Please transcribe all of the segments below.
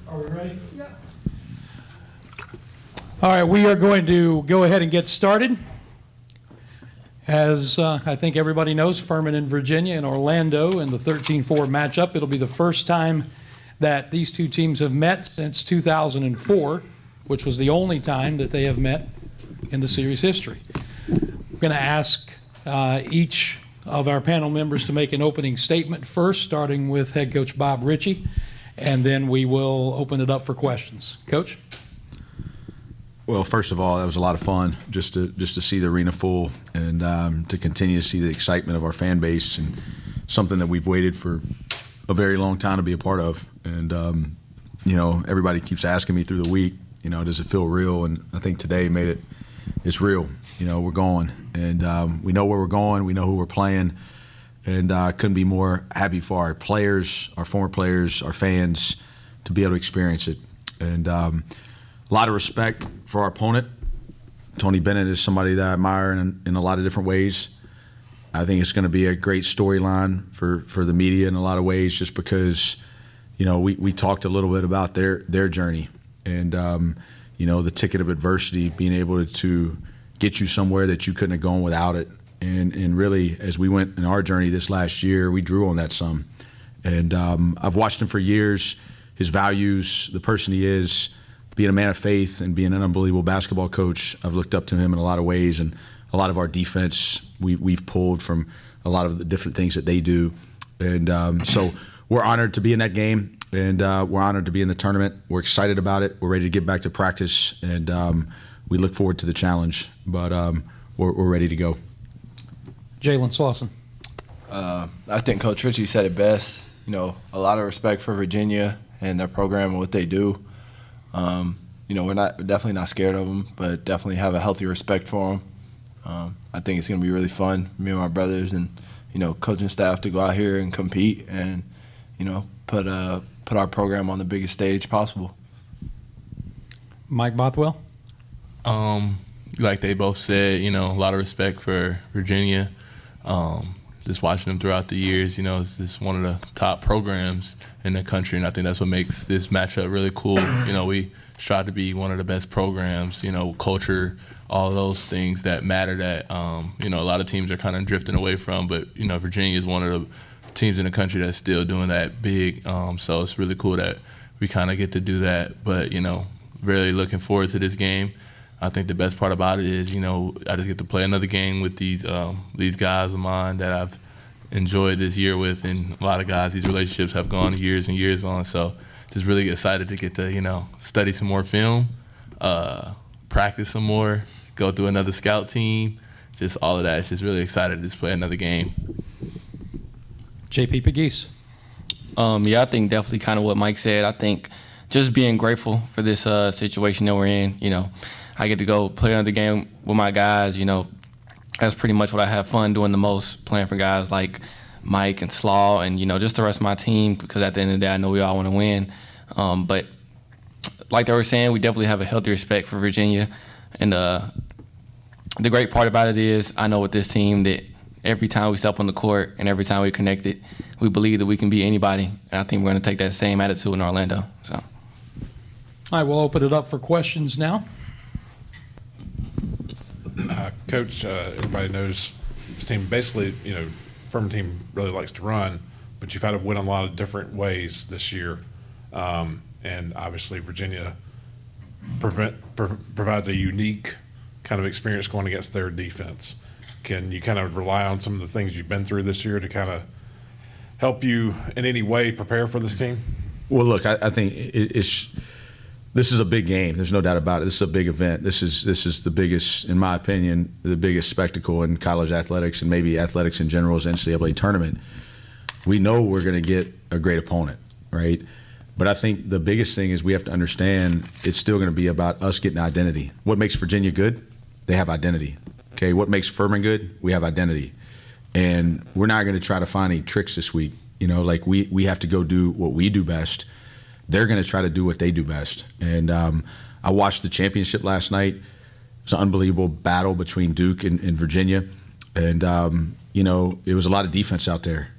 Are we ready? Yeah. All right, we are going to go ahead and get started. As I think everybody knows, Furman and Virginia and Orlando in the 13-4 matchup. It'll be the first time that these two teams have met since 2004, which was the only time that they have met in the series history. We're going to ask each of our panel members to make an opening statement first, starting with head coach Bob Richey, and then we will open it up for questions. Coach? Well, first of all, that was a lot of fun just to see the arena full and to continue to see the excitement of our fan base, and something that we've waited for a very long time to be a part of. And, everybody keeps asking me through the week, does it feel real? And I think today made it's real. We're going, and we know where we're going. We know who we're playing, and couldn't be more happy for our players, our former players, our fans to be able to experience it. And a lot of respect for our opponent. Tony Bennett is somebody that I admire in a lot of different ways. I think it's going to be a great storyline for the media in a lot of ways, just because, we talked a little bit about their journey and, the ticket of adversity, being able to get you somewhere that you couldn't have gone without it. And really, as we went in our journey this last year, we drew on that some. And I've watched him for years, his values, the person he is, being a man of faith and being an unbelievable basketball coach. I've looked up to him in a lot of ways, and a lot of our defense we've pulled from a lot of the different things that they do. And so we're honored to be in that game, and we're honored to be in the tournament. We're excited about it. We're ready to get back to practice, and we look forward to the challenge. But we're ready to go. Jalen Slawson. I think Coach Richey said it best. A lot of respect for Virginia and their program and what they do. We're definitely not scared of them, but definitely have a healthy respect for them. I think it's going to be really fun, me and my brothers and, coaching staff, to go out here and compete and, put our program on the biggest stage possible. Mike Bothwell? Like they both said, a lot of respect for Virginia. Just watching them throughout the years, it's just one of the top programs in the country, and I think that's what makes this matchup really cool. We strive to be one of the best programs, culture, all of those things that matter that, a lot of teams are kind of drifting away from, but, Virginia is one of the teams in the country that's still doing that big, so it's really cool that we kind of get to do that, but, really looking forward to this game. I think the best part about it is, I just get to play another game with these guys of mine that I've enjoyed this year with, and a lot of guys, these relationships have gone years and years on. So just really excited to get to, study some more film, practice some more, go through another scout team, just all of that. It's just really excited to just play another game. JP Pegues. I think definitely kind of what Mike said. I think just being grateful for this situation that we're in, I get to go play another game with my guys, That's pretty much what I have fun doing the most, playing for guys like Mike and Slaw and, just the rest of my team, because at the end of the day, I know we all want to win. But like they were saying, we definitely have a healthy respect for Virginia. And the great part about it is I know with this team that every time we step on the court and every time we connect it, we believe that we can beat anybody. And I think we're going to take that same attitude in Orlando. So. All right, we'll open it up for questions now. Coach, everybody knows this team basically, Furman team really likes to run, but you've had to win a lot of different ways this year. And obviously Virginia provides a unique kind of experience going against their defense. Can you kind of rely on some of the things you've been through this year to kind of help you in any way prepare for this team? Well, look, I think this is a big game. There's no doubt about it. This is a big event. This is the biggest, in my opinion, the biggest spectacle in college athletics and maybe athletics in general is the NCAA tournament. We know we're going to get a great opponent, right? But I think the biggest thing is we have to understand it's still going to be about us getting identity. What makes Virginia good? They have identity. Okay, what makes Furman good? We have identity. And we're not going to try to find any tricks this week. We have to go do what we do best. They're going to try to do what they do best. And I watched the championship last night. It's an unbelievable battle between Duke and Virginia. And, it was a lot of defense out there.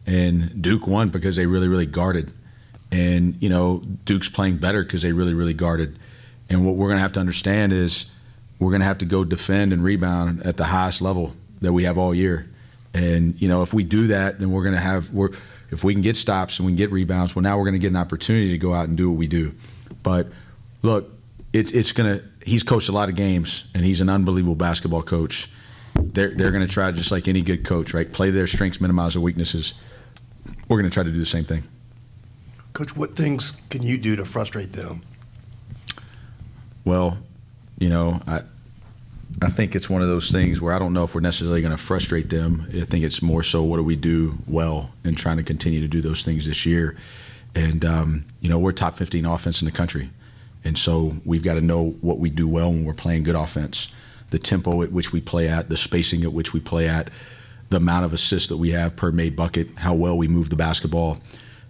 And Duke won because they really, really guarded. And, Duke's playing better because they really, really guarded. And what we're going to have to understand is we're going to have to go defend and rebound at the highest level that we have all year. And, if we do that, then we're going to have if we can get stops and we can get rebounds, well, now we're going to get an opportunity to go out and do what we do. But, look, he's coached a lot of games, and he's an unbelievable basketball coach. They're going to try, just like any good coach, right? Play to their strengths, minimize their weaknesses. We're going to try to do the same thing. Coach, what things can you do to frustrate them? Well, I think it's one of those things where I don't know if we're necessarily going to frustrate them. I think it's more so what do we do well and trying to continue to do those things this year. And, we're top 15 offense in the country. And so we've got to know what we do well when we're playing good offense, the tempo at which we play at, the spacing at which we play at, the amount of assists that we have per made bucket, how well we move the basketball.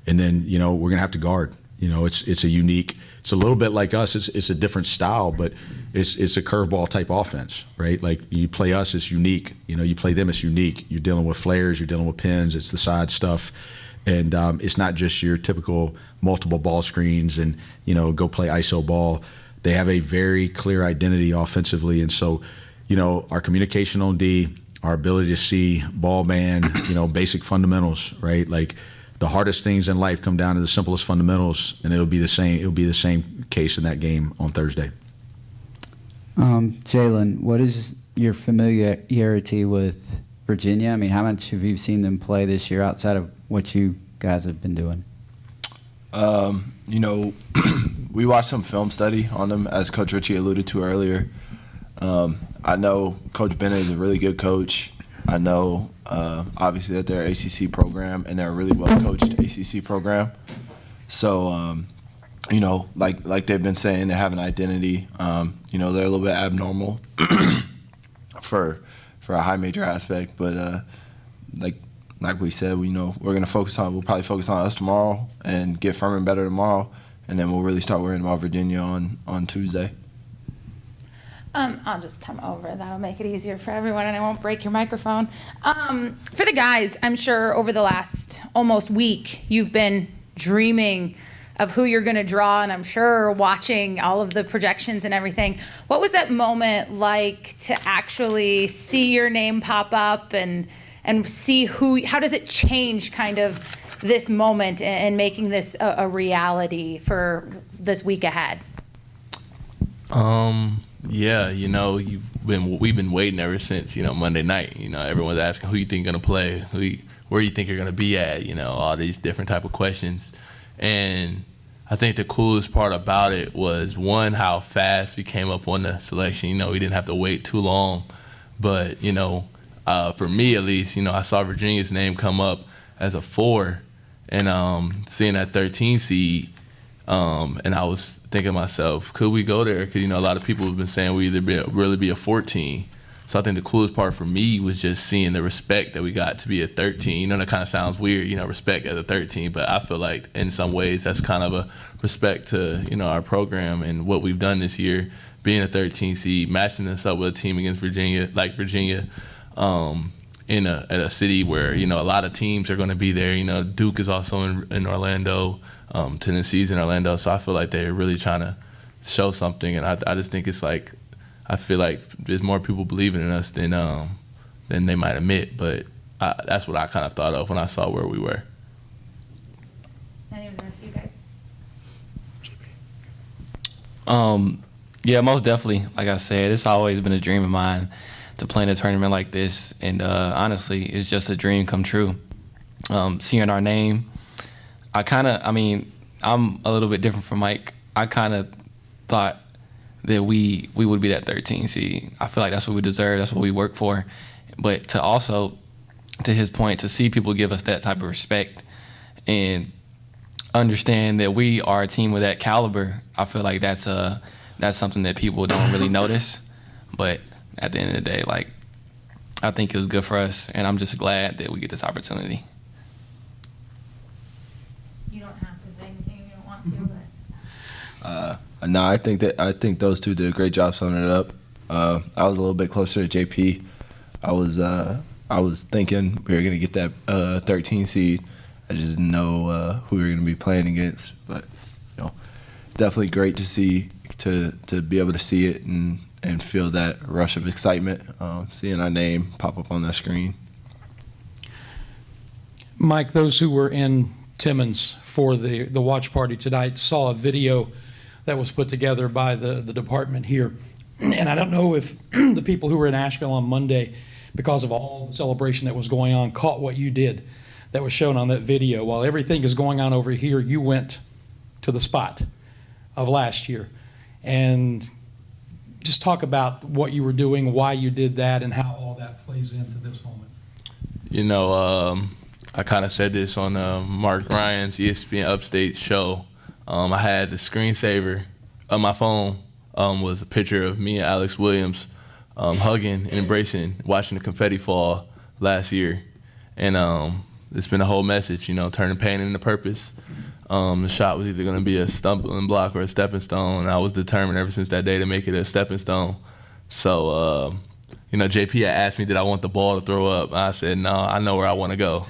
And then, we're going to have to guard. It's a little bit like us. It's a different style, but it's a curveball type offense, right? Like you play us, it's unique. You play them, it's unique. You're dealing with flares, you're dealing with pins, it's the side stuff. And it's not just your typical multiple ball screens and, go play ISO ball. They have a very clear identity offensively. And so, our communication on D, our ability to see ball man, basic fundamentals, right? Like the hardest things in life come down to the simplest fundamentals, and it'll be the same case in that game on Thursday. Jalen, what is your familiarity with Virginia? I mean, how much have you seen them play this year outside of what you guys have been doing? We watched some film study on them, as Coach Richey alluded to earlier. I know Coach Bennett is a really good coach. I know, obviously, that they're an ACC program, and they're a really well-coached ACC program. So, like they've been saying, they have an identity. They're a little bit abnormal for a high major aspect, but like we said, we'll probably focus on us tomorrow and get Furman better tomorrow, and then we'll really start worrying about Virginia on Tuesday. I'll just come over. That'll make it easier for everyone, and I won't break your microphone. For the guys, I'm sure over the last almost week, you've been dreaming of who you're going to draw, and I'm sure watching all of the projections and everything. What was that moment like to actually see your name pop up and see how does it change kind of this moment and making this a reality for this week ahead? Yeah, we've been waiting ever since, Monday night. Everyone's asking who you think going to play, where you think you're going to be at, all these different type of questions. And I think the coolest part about it was, one, how fast we came up on the selection. We didn't have to wait too long. But, for me at least, I saw Virginia's name come up as a 4 and seeing that 13 seed. And I was thinking to myself, could we go there? Because, a lot of people have been saying we really be a 14. So I think the coolest part for me was just seeing the respect that we got to be a 13. That kind of sounds weird, respect as a 13. But I feel like in some ways that's kind of a respect to, our program and what we've done this year, being a 13 seed, matching us up with a team against Virginia, at a city where, a lot of teams are going to be there. Duke is also in Orlando. Tennessee's in Orlando, so I feel like they're really trying to show something, and I just think it's like I feel like there's more people believing in us than they might admit, but that's what I kind of thought of when I saw where we were. Any of the rest of you guys? Yeah, most definitely. Like I said, it's always been a dream of mine to play in a tournament like this, and honestly, it's just a dream come true. Seeing our name, I'm a little bit different from Mike. I kind of thought that we would be that 13 seed. I feel like that's what we deserve. That's what we work for. But to also, to his point, to see people give us that type of respect and understand that we are a team with that caliber, I feel like that's something that people don't really notice. But at the end of the day, I think it was good for us, and I'm just glad that we get this opportunity. No, I think those two did a great job summing it up. I was a little bit closer to JP. I was thinking we were gonna get that 13 seed. I just didn't know who we were going to be playing against. But definitely great to see to be able to see it and feel that rush of excitement, seeing our name pop up on that screen. Mike, those who were in Timmons for the watch party tonight saw a video that was put together by the department here. And I don't know if the people who were in Asheville on Monday, because of all the celebration that was going on, caught what you did that was shown on that video. While everything is going on over here, you went to the spot of last year. And just talk about what you were doing, why you did that, and how all that plays into this moment. I kind of said this on Mark Ryan's ESPN Upstate show. I had the screensaver of my phone was a picture of me and Alex Williams hugging and embracing, watching the confetti fall last year. And it's been a whole message, turning pain into purpose. The shot was either going to be a stumbling block or a stepping stone. And I was determined ever since that day to make it a stepping stone. So, JP had asked me, did I want the ball to throw up? I said, no, I know where I want to go.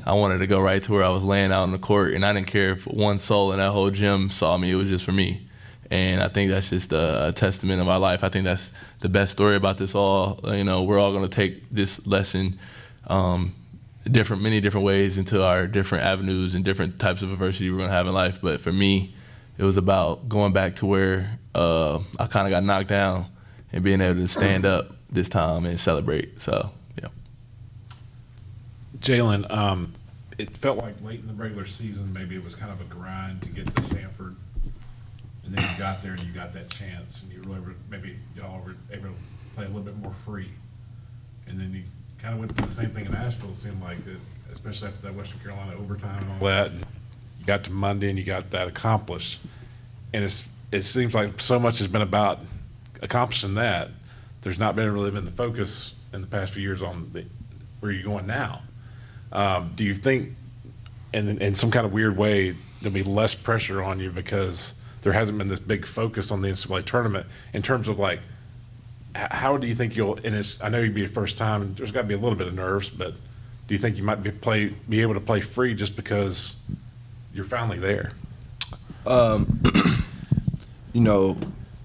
I wanted to go right to where I was laying out on the court, and I didn't care if one soul in that whole gym saw me. It was just for me. And I think that's just a testament of our life. I think that's the best story about this all. We're all going to take this lesson many different ways into our different avenues and different types of adversity we're going to have in life. But for me, it was about going back to where I kind of got knocked down and being able to stand up this time and celebrate. So, yeah. Jalen, it felt like late in the regular season, maybe it was kind of a grind to get to Sanford. And then you got there and you got that chance, and you really maybe y'all were able to play a little bit more free. And then you kind of went through the same thing in Asheville. It seemed like, especially after that Western Carolina overtime and all that. And you got to Monday and you got that accomplished. And it seems like so much has been about accomplishing that. There's not really been the focus in the past few years on where you're going now. Do you think, in some kind of weird way, there'll be less pressure on you because there hasn't been this big focus on the NCAA tournament in terms of how do you think you'll? And I know you'd be your first time. There's got to be a little bit of nerves, but do you think you might be able to play free just because you're finally there?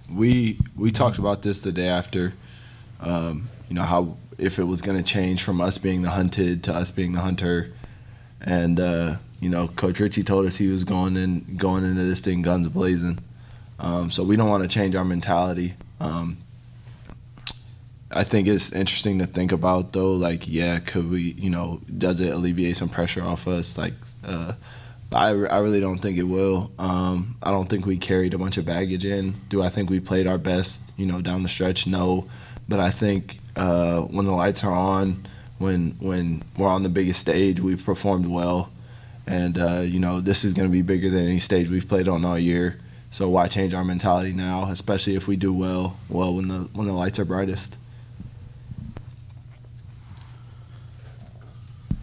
We talked about this the day after. How if it was going to change from us being the hunted to us being the hunter, and Coach Richey told us he was going into this thing guns blazing. So we don't want to change our mentality. I think it's interesting to think about though. Could we? Does it alleviate some pressure off us? I really don't think it will. I don't think we carried a bunch of baggage in. Do I think we played our best, down the stretch? No. But I think when the lights are on, when we're on the biggest stage, we've performed well. And, this is going to be bigger than any stage we've played on all year. So why change our mentality now, especially if we do well when the lights are brightest?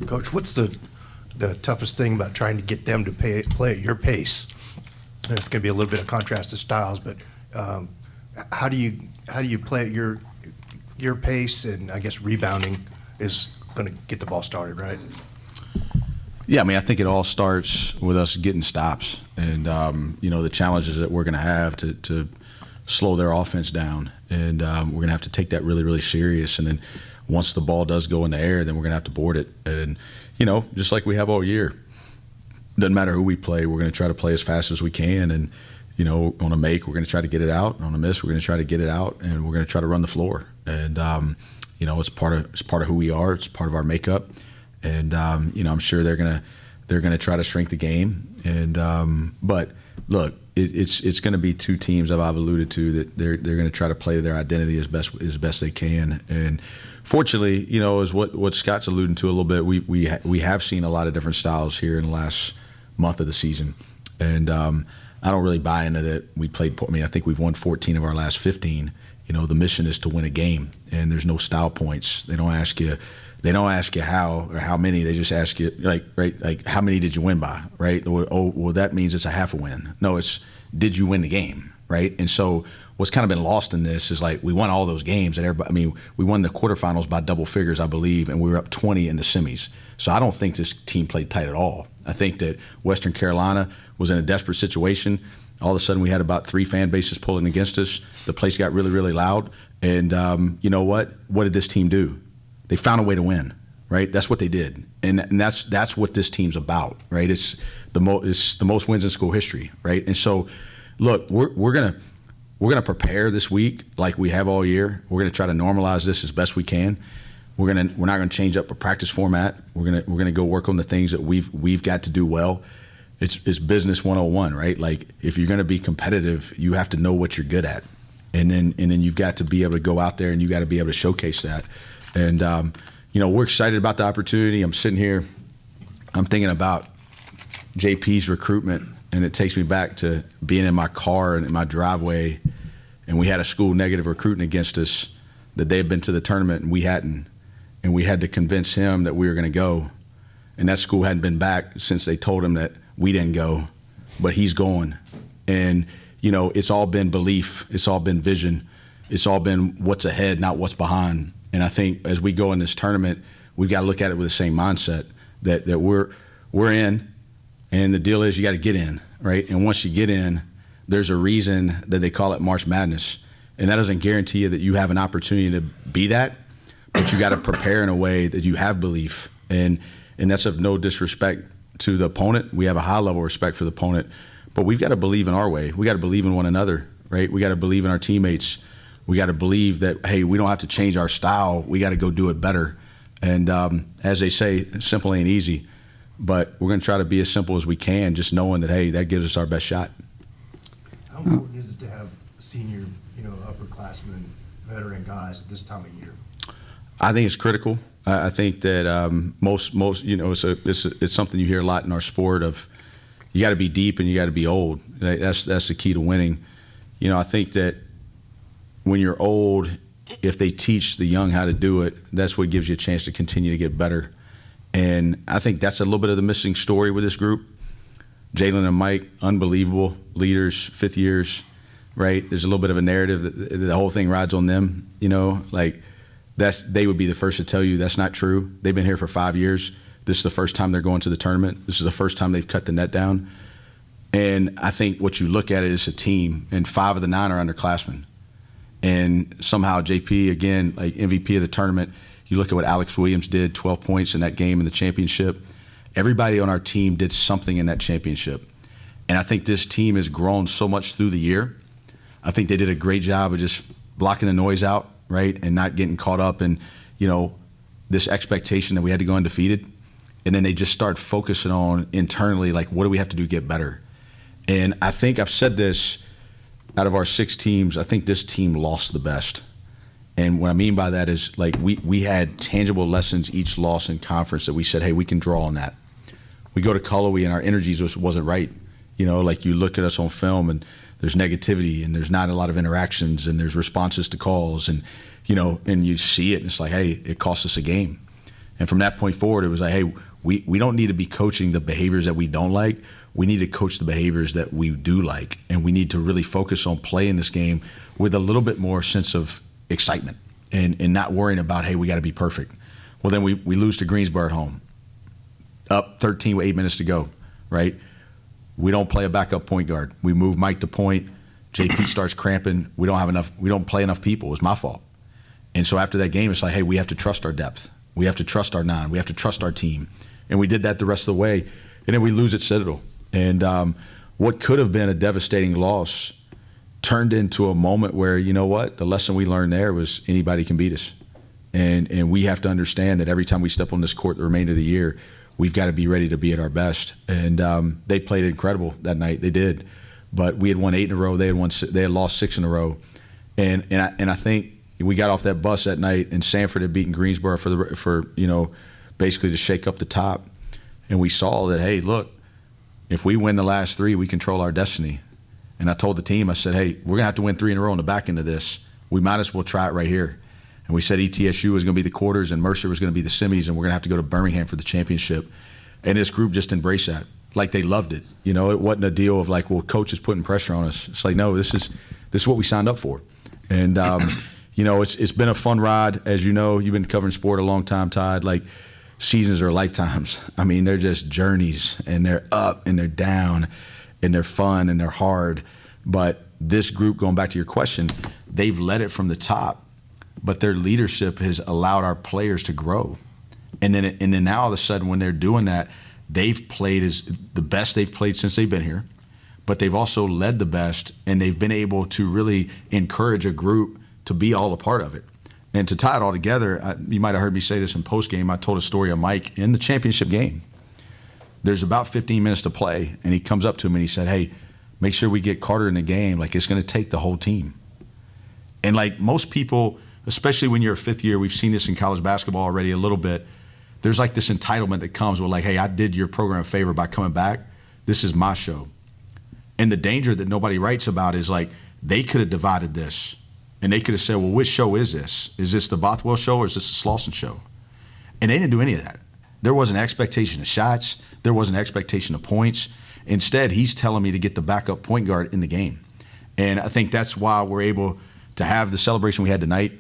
Coach, what's the toughest thing about trying to get them to play at your pace? And it's going to be a little bit of contrast to styles, but how do you play at your pace? And I guess rebounding is going to get the ball started, right? Yeah, I think it all starts with us getting stops, and the challenges that we're going to have to slow their offense down, and we're going to have to take that really, really serious. And then once the ball does go in the air, then we're going to have to board it. And just like we have all year, doesn't matter who we play, we're going to try to play as fast as we can. And on a make, we're going to try to get it out. On a miss, we're going to try to get it out, and we're going to try to run the floor. And it's part of who we are. It's part of our makeup. And I'm sure they're gonna try to shrink the game. And but look, it's going to be two teams that I've alluded to that they're going to try to play their identity as best they can. And fortunately, is what Scott's alluding to a little bit. We have seen a lot of different styles here in the last month of the season, and I don't really buy into that. I think we've won 14 of our last 15. The mission is to win a game, and there's no style points. They don't ask you how or how many. They just ask you how many did you win by, right? Well, that means it's a half a win. No, it's did you win the game, right? And so what's kind of been lost in this is like we won all those games, and everybody. I mean, we won the quarterfinals by double figures, I believe, and we were up 20 in the semis. So I don't think this team played tight at all. I think that Western Carolina was in a desperate situation. All of a sudden, we had about 3 fan bases pulling against us. The place got really, really loud. And you know what? What did this team do? They found a way to win, right? That's what they did, and that's what this team's about, right? It's the most wins in school history, right? And so, look, we're gonna prepare this week like we have all year. We're gonna try to normalize this as best we can. We're not gonna change up a practice format. We're gonna go work on the things that we've got to do well. It's business 101, right? Like if you're gonna be competitive, you have to know what you're good at, and then you've got to be able to go out there and you got to be able to showcase that. And you know, we're excited about the opportunity. I'm sitting here, I'm thinking about JP's recruitment, and it takes me back to being in my car and in my driveway, and we had a school negative recruiting against us that they had been to the tournament and we hadn't, and we had to convince him that we were going to go, and that school hadn't been back since they told him that we didn't go, but he's going. And you know, it's all been belief, it's all been vision, it's all been what's ahead, not what's behind. And I think as we go in this tournament, we've got to look at it with the same mindset that we're in, and the deal is you got to get in, right? And once you get in, there's a reason that they call it March Madness, and that doesn't guarantee you that you have an opportunity to be that, but you got to prepare in a way that you have belief, and that's of no disrespect to the opponent. We have a high level of respect for the opponent, but we've got to believe in our way. We got to believe in one another, right? We got to believe in our teammates. We got to believe that, hey, we don't have to change our style. We got to go do it better. And as they say, simple ain't easy, but we're going to try to be as simple as we can, just knowing that, hey, that gives us our best shot. How important is it to have senior, upperclassmen, veteran guys at this time of year? I think it's critical. I think that most it's something you hear a lot in our sport of you got to be deep and you got to be old. That's the key to winning. I think that when you're old, if they teach the young how to do it, that's what gives you a chance to continue to get better. And I think that's a little bit of the missing story with this group. Jalen and Mike, unbelievable leaders, 5th years, right? There's a little bit of a narrative that the whole thing rides on them, they would be the first to tell you that's not true. They've been here for 5 years. This is the first time they're going to the tournament. This is the first time they've cut the net down. And I think what you look at it is a team, and 5 of the 9 are underclassmen. And somehow JP, again, like MVP of the tournament, you look at what Alex Williams did, 12 points in that game in the championship. Everybody on our team did something in that championship. And I think this team has grown so much through the year. I think they did a great job of just blocking the noise out, right, and not getting caught up in, this expectation that we had to go undefeated. And then they just start focusing on internally, like, what do we have to do to get better? And I think I've said this, out of our 6 teams, I think this team lost the best. And what I mean by that is, like, we had tangible lessons each loss in conference that we said, hey, we can draw on that. We go to Cullowhee and our energy wasn't right. Like you look at us on film and there's negativity and there's not a lot of interactions and there's responses to calls and, and you see it and it's like, hey, it cost us a game. And from that point forward, it was like, hey, we don't need to be coaching the behaviors that we don't like. We need to coach the behaviors that we do like, and we need to really focus on playing this game with a little bit more sense of excitement and not worrying about, hey, we got to be perfect. Well, then we lose to Greensboro at home, up 13 with 8 minutes to go, right? We don't play a backup point guard. We move Mike to point. JP starts cramping. We don't play enough people. It was my fault. And so after that game, it's like, hey, we have to trust our depth. We have to trust our 9. We have to trust our team. And we did that the rest of the way. And then we lose at Citadel. And what could have been a devastating loss turned into a moment where, the lesson we learned there was anybody can beat us. And we have to understand that every time we step on this court the remainder of the year, we've got to be ready to be at our best. And they played incredible that night. They did. But we had won 8 in a row. They had lost 6 in a row. And I think we got off that bus that night, and Sanford had beaten Greensboro for basically to shake up the top. And we saw that, hey, look, if we win the last 3, we control our destiny. And I told the team, I said, hey, we're going to have to win 3 in a row on the back end of this. We might as well try it right here. And we said ETSU was going to be the quarters and Mercer was going to be the semis, and we're going to have to go to Birmingham for the championship. And this group just embraced that. like they loved it. You know, it wasn't a deal of like, well, coach is putting pressure on us. It's like, no, this is what we signed up for. And, you know, it's been a fun ride. As you know, you've been covering sport a long time, Todd. Like, seasons are lifetimes. I mean, they're just journeys, and they're up and they're down and they're fun and they're hard. But this group, going back to your question, they've led it from the top, but their leadership has allowed our players to grow. And then now all of a sudden when they're doing that, they've played as the best they've played since they've been here, but they've also led the best, and they've been able to really encourage a group to be all a part of it. And to tie it all together, you might have heard me say this in postgame. I told a story of Mike in the championship game. There's about 15 minutes to play, and he comes up to him and he said, hey, make sure we get Carter in the game. Like, it's going to take the whole team. And like most people, especially when you're a fifth year, we've seen this in college basketball already a little bit, there's like this entitlement that comes with like, hey, I did your program a favor by coming back. This is my show. And the danger that nobody writes about is like, they could have divided this. And they could have said, well, which show is this? Is this the Bothwell show or is this the Slawson show? And they didn't do any of that. There wasn't expectation of shots. There wasn't expectation of points. Instead, he's telling me to get the backup point guard in the game. And I think that's why we're able to have the celebration we had tonight.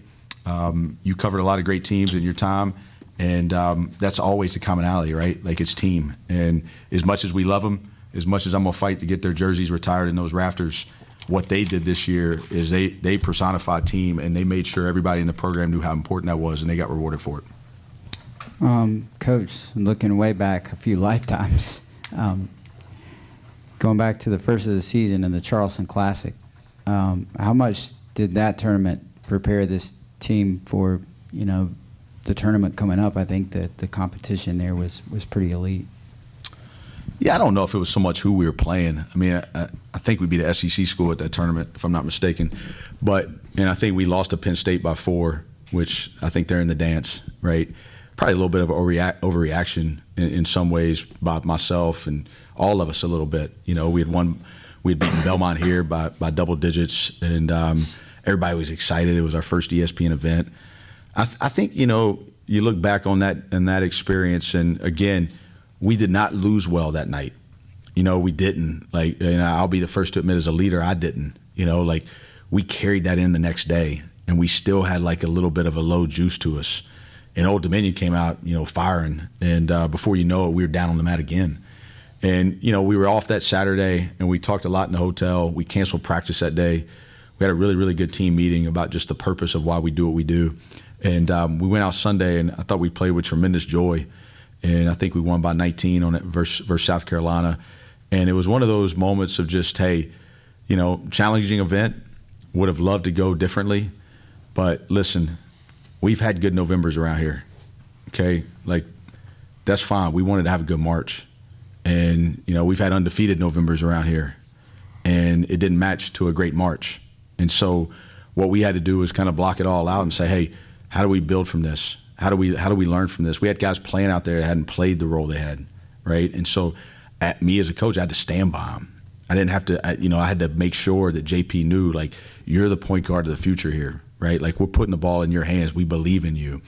You covered a lot of great teams in your time. And that's always the commonality, right? Like, it's team. And as much as we love them, as much as I'm going to fight to get their jerseys retired in those rafters, what they did this year is they personified team, and they made sure everybody in the program knew how important that was, and they got rewarded for it. Coach, looking way back a few lifetimes, going back to the first of the season in the Charleston Classic, how much did that tournament prepare this team for, you know, the tournament coming up? I think that the competition there was pretty elite. Yeah, I don't know if it was so much who we were playing. I mean, I think we beat an SEC school at that tournament, if I'm not mistaken. And I think we lost to Penn State by 4, which I think they're in the dance, right? Probably a little bit of overreaction in some ways by myself and all of us a little bit. You know, we had beaten Belmont here by double digits, and everybody was excited. It was our first ESPN event. I think, you know, you look back on that experience, and again, we did not lose well that night. You know, we didn't. Like, and I'll be the first to admit, as a leader, I didn't. You know, like, we carried that in the next day, and we still had like a little bit of a low juice to us. And Old Dominion came out, you know, firing, and before you know it, we were down on the mat again. And, you know, we were off that Saturday, and we talked a lot in the hotel. We canceled practice that day. We had a really, really good team meeting about just the purpose of why we do what we do. And we went out Sunday, and I thought we played with tremendous joy. And I think we won by 19 on it versus South Carolina. And it was one of those moments of just, hey, you know, challenging event, would have loved to go differently. But listen, we've had good Novembers around here, okay? Like, that's fine. We wanted to have a good March. And, you know, we've had undefeated Novembers around here, and it didn't match to a great March. And so what we had to do was kind of block it all out and say, hey, how do we build from this? How do we learn from this? We had guys playing out there that hadn't played the role they had, right? And so me as a coach, I had to stand by them. I didn't have to, I had to make sure that JP knew, like, you're the point guard of the future here, right? Like, we're putting the ball in your hands. We believe in you.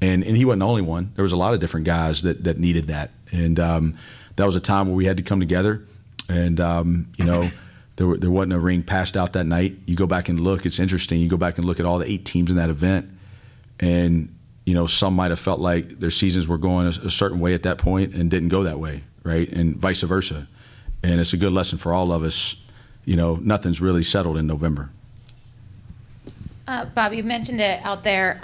And he wasn't the only one. There was a lot of different guys that needed that. And that was a time where we had to come together. And, there wasn't a ring passed out that night. You go back and look. It's interesting. You go back and look at all the 8 teams in that event. And, you know, some might have felt like their seasons were going a certain way at that point and didn't go that way, right? And vice versa. And it's a good lesson for all of us. You know, nothing's really settled in November. Bob, you mentioned it out there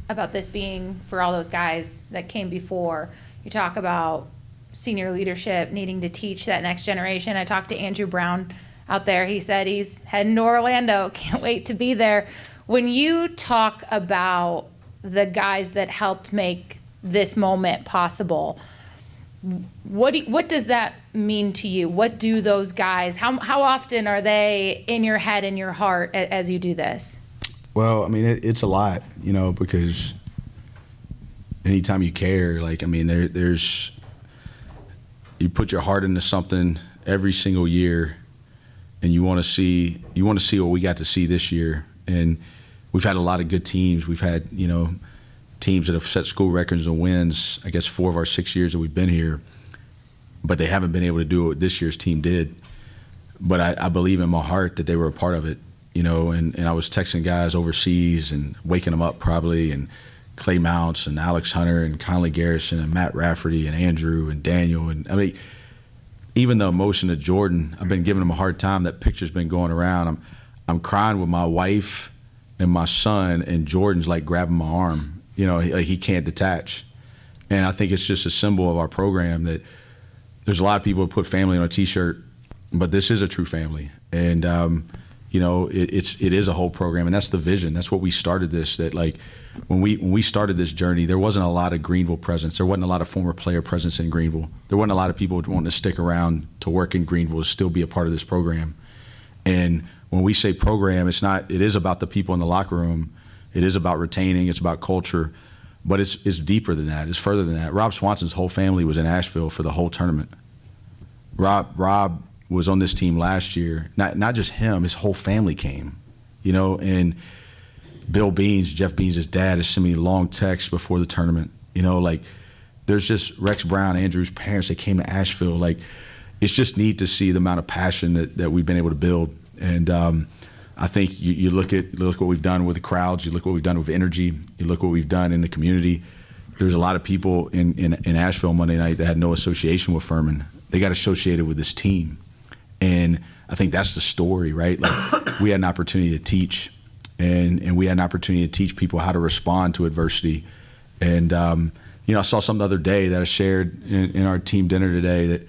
about this being for all those guys that came before. You talk about senior leadership needing to teach that next generation. I talked to Andrew Brown out there. He said he's heading to Orlando. Can't wait to be there. When you talk about the guys that helped make this moment possible, what does that mean to you? What do those guys, how often are they in your head, in your heart as you do this? Well, I mean, it's a lot, you know, because anytime you care, like, I mean, there's you put your heart into something every single year, and you want to see what we got to see this year. And we've had a lot of good teams. We've had, you know, teams that have set school records and wins, I guess 4 of our 6 years that we've been here. but they haven't been able to do what this year's team did. But I believe in my heart that they were a part of it, you know, and I was texting guys overseas and waking them up probably, and Clay Mounts and Alex Hunter and Conley Garrison and Matt Rafferty and Andrew and Daniel. And I mean, even the emotion of Jordan, I've been giving him a hard time. That picture's been going around. I'm crying with my wife and my son, and Jordan's like grabbing my arm. You know, he can't detach. And I think it's just a symbol of our program that there's a lot of people who put family on a T-shirt, but this is a true family. And, you know, it is a whole program, and that's the vision. That's what we started this, that like when we started this journey, there wasn't a lot of Greenville presence. There wasn't a lot of former player presence in Greenville. There wasn't a lot of people wanting to stick around to work in Greenville to still be a part of this program. And when we say program, it is about the people in the locker room. It is about retaining. It's about culture. But it's deeper than that. It's further than that. Rob Swanson's whole family was in Asheville for the whole tournament. Rob was on this team last year. Not just him, his whole family came. You know, and Bill Beans, Jeff Beans' dad, has sent me long texts before the tournament. You know, like there's just Rex Brown, Andrew's parents, they came to Asheville. Like it's just neat to see the amount of passion that we've been able to build. And I think you look what we've done with the crowds, you look what we've done with energy, you look what we've done in the community. There's a lot of people in Asheville Monday night that had no association with Furman. They got associated with this team. And I think that's the story, right? Like we had an opportunity to teach, and we had an opportunity to teach people how to respond to adversity. And, you know, I saw something the other day that I shared in our team dinner today,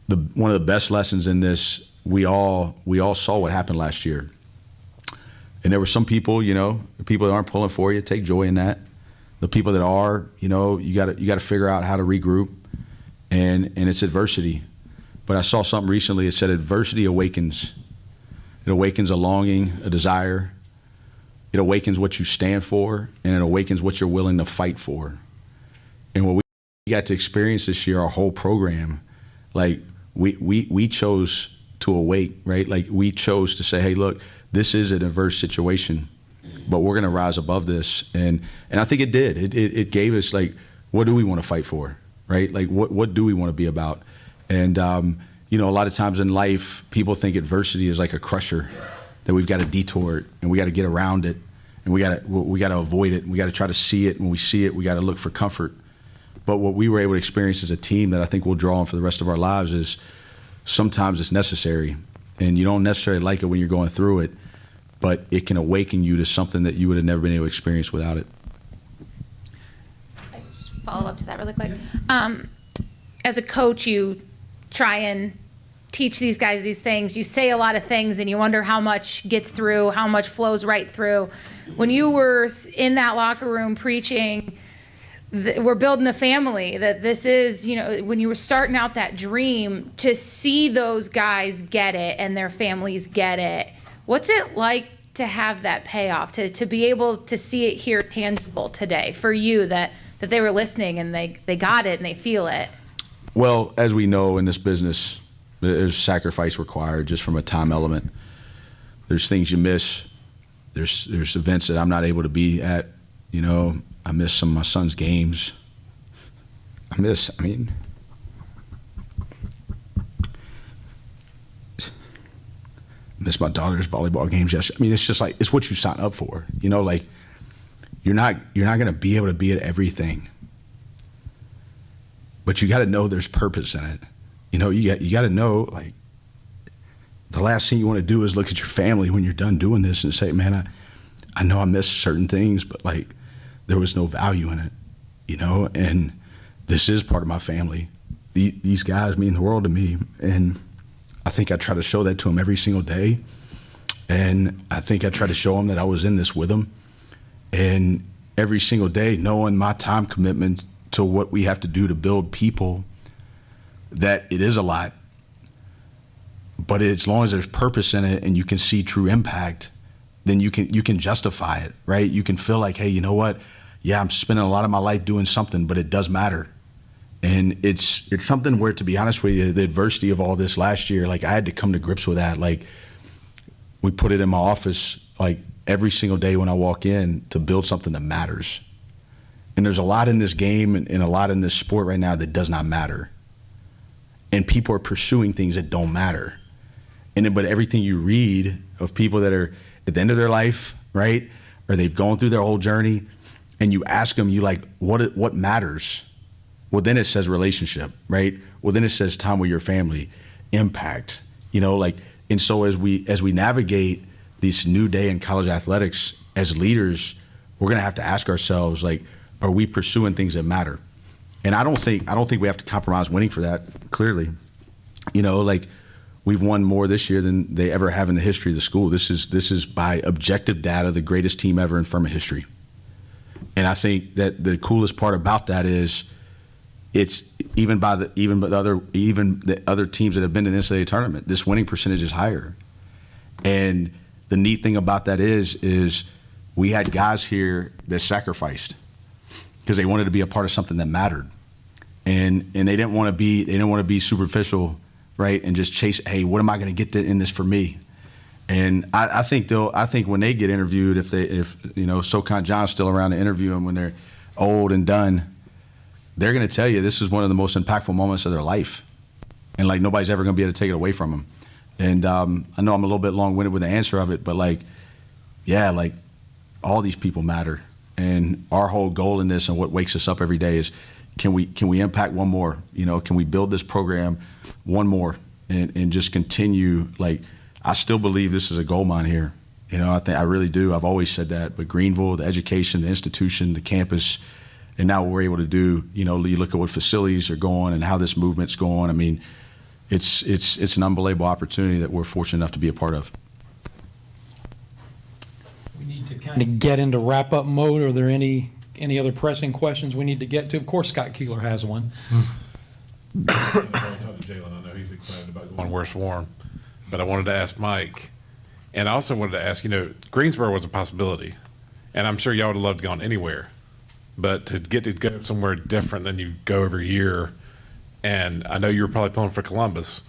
that one of the best lessons in this, we all saw what happened last year. And there were some people, you know, the people that aren't pulling for you, take joy in that. The people that are, you know, you got to figure out how to regroup, and it's adversity. But I saw something recently. It said adversity awakens. It awakens a longing, a desire. It awakens what you stand for, and it awakens what you're willing to fight for. And what we got to experience this year, our whole program, like we chose to awake, right? Like we chose to say, hey, look, this is an adverse situation, but we're going to rise above this. And I think it did. It gave us, like, what do we want to fight for, right? Like, what do we want to be about? And, you know, a lot of times in life, people think adversity is like a crusher, that we've got to detour it and we got to get around it and we got to avoid it. And we got to try to see it. When we see it, we got to look for comfort. But what we were able to experience as a team that I think we'll draw on for the rest of our lives is sometimes it's necessary. And you don't necessarily like it when you're going through it, but it can awaken you to something that you would have never been able to experience without it. I just follow up to that really quick. As a coach, you try and teach these guys these things. You say a lot of things and you wonder how much gets through, how much flows right through. When you were in that locker room preaching, we're building a family, that this is, you know, when you were starting out that dream, to see those guys get it and their families get it, what's it like to have that payoff, to be able to see it here tangible today for you, that they were listening and they got it and they feel it? Well, as we know in this business, there's sacrifice required just from a time element. There's things you miss. There's events that I'm not able to be at. You know, I miss some of my son's games. I miss my daughter's volleyball games yesterday. I mean, it's just like, it's what you sign up for. You know, like you're not going to be able to be at everything, but you got to know there's purpose in it. You know, you got to know, like, the last thing you want to do is look at your family when you're done doing this and say, man, I know I missed certain things, but like there was no value in it, you know, and this is part of my family. These guys mean the world to me, and I think I try to show that to them every single day, and I think I try to show them that I was in this with them, and every single day knowing my time commitment to what we have to do to build people, that it is a lot, but as long as there's purpose in it and you can see true impact, then you can justify it, right? You can feel like, hey, you know what? Yeah, I'm spending a lot of my life doing something, but it does matter. And it's something where, to be honest with you, the adversity of all this last year, like I had to come to grips with that. Like we put it in my office, like every single day when I walk in, to build something that matters. And there's a lot in this game and a lot in this sport right now that does not matter. and people are pursuing things that don't matter. But everything you read of people that are at the end of their life, right, or they've gone through their whole journey, and you ask them, what matters? Well, then it says relationship, right? Well, then it says time with your family, impact, and so as we navigate this new day in college athletics as leaders, we're going to have to ask ourselves, are we pursuing things that matter? And I don't think we have to compromise winning for that. Clearly, we've won more this year than they ever have in the history of the school. This is by objective data the greatest team ever in Furman history. And I think that the coolest part about that is it's even the other teams that have been to the NCAA tournament, this winning percentage is higher. And the neat thing about that is we had guys here that sacrificed because they wanted to be a part of something that mattered, and they didn't want to be superficial, right? And just chase, hey, what am I going to get in this for me? And I think when they get interviewed, if SoCon John's still around to interview them when they're old and done, they're going to tell you this is one of the most impactful moments of their life, and nobody's ever going to be able to take it away from them. And I know I'm a little bit long-winded with the answer of it, but all these people matter. And our whole goal in this and what wakes us up every day is, can we impact one more? Can we build this program one more and just continue? I still believe this is a gold mine here. I really do. I've always said that. But Greenville, the education, the institution, the campus, and now what we're able to do. You look at what facilities are going and how this movement's going. I mean, it's an unbelievable opportunity that we're fortunate enough to be a part of. We need to kind of get into wrap-up mode. Are there any other pressing questions we need to get to? Of course, Scott Keeler has one. I talked to Jalen. I know he's excited about going where it's warm, but I wanted to ask Mike, and I also wanted to ask, Greensboro was a possibility, and I'm sure y'all would have loved going anywhere, but to get to go somewhere different than you go every year, and I know you were probably pulling for Columbus,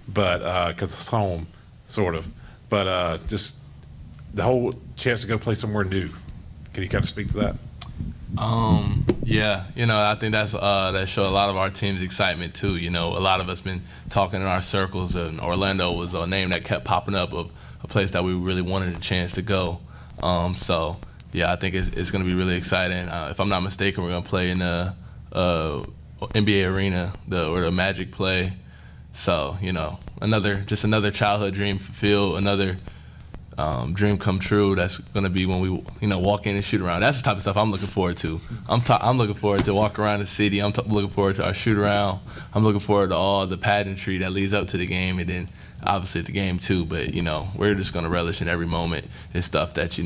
but because it's home, sort of, but just the whole chance to go play somewhere new. Can you kind of speak to that? Yeah, I think that showed a lot of our team's excitement too. A lot of us been talking in our circles, and Orlando was a name that kept popping up of a place that we really wanted a chance to go. So yeah, I think it's going to be really exciting. If I'm not mistaken, we're going to play in the NBA arena, where the Magic play. So another childhood dream fulfilled, another dream come true. That's going to be when we walk in and shoot around. That's the type of stuff I'm looking forward to. I'm looking forward to walk around the city. I'm looking forward to our shoot around. I'm looking forward to all the pageantry that leads up to the game, and then obviously the game too. But we're just going to relish in every moment. It's stuff that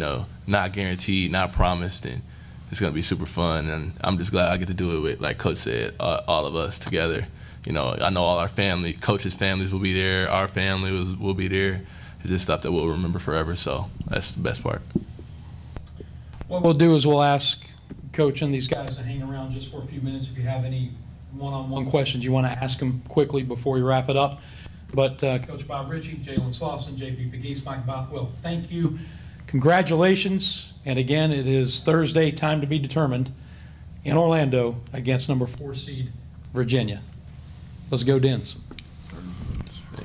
not guaranteed, not promised, and it's going to be super fun. And I'm just glad I get to do it with, like Coach said, all of us together. I know all our family, coaches' families will be there. Our family will be there. It's just stuff that we'll remember forever, so that's the best part. What we'll do is we'll ask Coach and these guys to hang around just for a few minutes. If you have any one-on-one questions you want to ask them quickly before we wrap it up. But Coach Bob Richey, Jalen Slawson, JP Pegues, Mike Bothwell, thank you. Congratulations. And again, it is Thursday, time to be determined, in Orlando against number 4 seed Virginia. Let's go Dens.